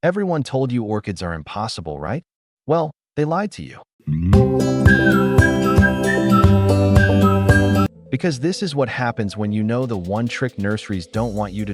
Everyone told you orchids are impossible, right? Well, they lied to you. Because this is what happens when you know the one trick nurseries don't want you to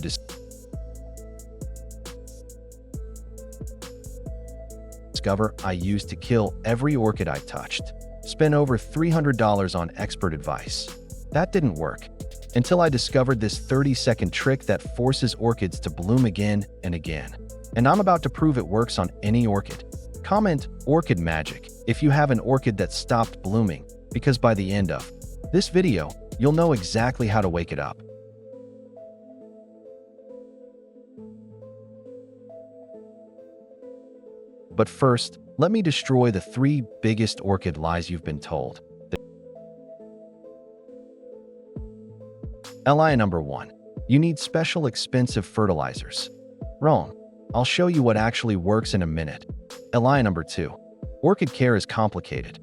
discover. I used to kill every orchid I touched. Spent over $300 on expert advice. That didn't work. Until I discovered this 30-second trick that forces orchids to bloom again and again. And I'm about to prove it works on any orchid. Comment "orchid magic" if you have an orchid that stopped blooming, because by the end of this video, you'll know exactly how to wake it up. But first, let me destroy the 3 biggest orchid lies you've been told. Lie number 1. You need special expensive fertilizers. Wrong. I'll show you what actually works in a minute. Lie number 2. Orchid care is complicated.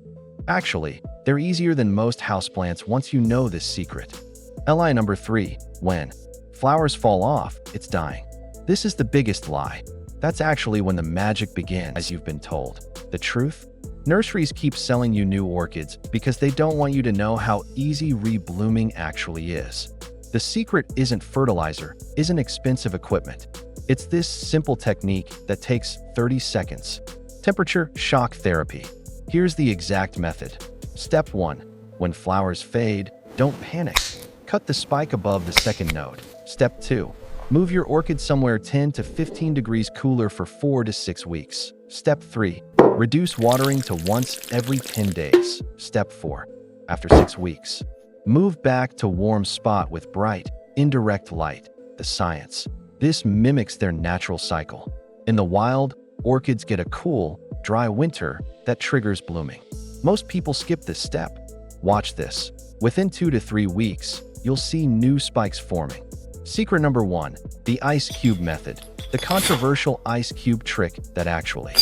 Actually, they're easier than most houseplants once you know this secret. Lie number 3. When flowers fall off, it's dying. This is the biggest lie. That's actually when the magic begins, as you've been told. The truth? Nurseries keep selling you new orchids because they don't want you to know how easy reblooming actually is. The secret isn't fertilizer, isn't expensive equipment. It's this simple technique that takes 30 seconds. Temperature shock therapy. Here's the exact method. Step 1. When flowers fade, don't panic. Cut the spike above the second node. Step 2. Move your orchid somewhere 10 to 15 degrees cooler for 4 to 6 weeks. Step 3. Reduce watering to once every 10 days. Step 4. After 6 weeks, move back to warm spot with bright, indirect light. The science. This mimics their natural cycle. In the wild, orchids get a cool, dry winter that triggers blooming. Most people skip this step. Watch this. Within 2 to 3 weeks, you'll see new spikes forming. Secret number 1. The ice cube method. The controversial ice cube trick that actually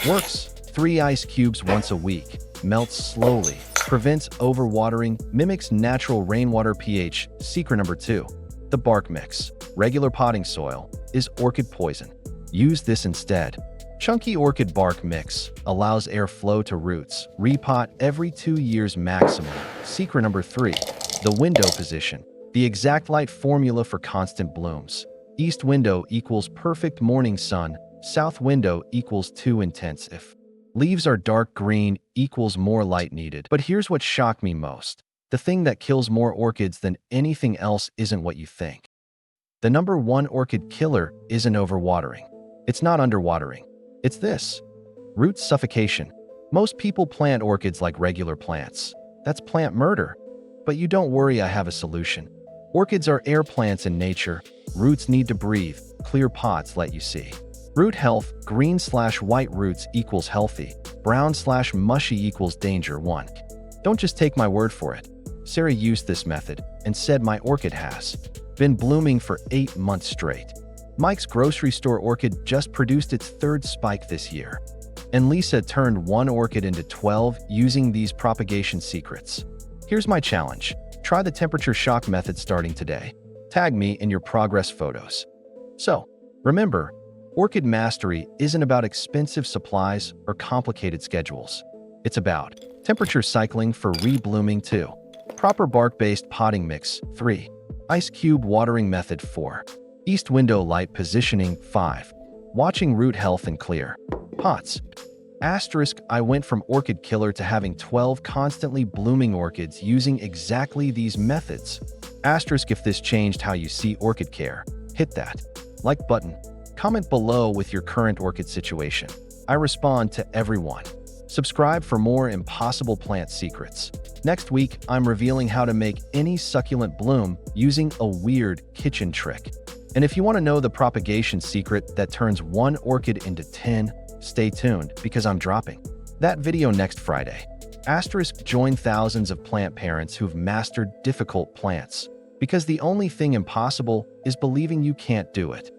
works. 3 ice cubes once a week. Melts slowly. Prevents overwatering. Mimics natural rainwater pH. Secret number 2. The bark mix. Regular potting soil is orchid poison. Use this instead. Chunky orchid bark mix allows airflow to roots. Repot every 2 years maximum. Secret number 3. The window position. The exact light formula for constant blooms. East window equals perfect morning sun. South window equals too intense. If leaves are dark green equals more light needed. But here's what shocked me most. The thing that kills more orchids than anything else isn't what you think. The number 1 orchid killer isn't overwatering. It's not underwatering. It's this. Root suffocation. Most people plant orchids like regular plants. That's plant murder. But you don't worry, I have a solution. Orchids are air plants in nature. Roots need to breathe. Clear pots let you see. Root health, green/white roots equals healthy. Brown/mushy equals danger. 1. Don't just take my word for it. Sarah used this method and said my orchid has been blooming for 8 months straight. Mike's grocery store orchid just produced its 3rd spike this year. And Lisa turned 1 orchid into 12 using these propagation secrets. Here's my challenge. Try the temperature shock method starting today. Tag me in your progress photos. So, remember, orchid mastery isn't about expensive supplies or complicated schedules. It's about temperature cycling for reblooming too. Proper bark-based potting mix. 3. Ice cube watering method. 4. East window light positioning. 5. Watching root health and clear pots. Asterisk, I went from orchid killer to having 12 constantly blooming orchids using exactly these methods. Asterisk, if this changed how you see orchid care, hit that like button. Comment below with your current orchid situation. I respond to everyone. Subscribe for more impossible plant secrets. Next week, I'm revealing how to make any succulent bloom using a weird kitchen trick. And if you want to know the propagation secret that turns 1 orchid into 10, stay tuned because I'm dropping that video next Friday. Asterisk, join thousands of plant parents who've mastered difficult plants. Because the only thing impossible is believing you can't do it.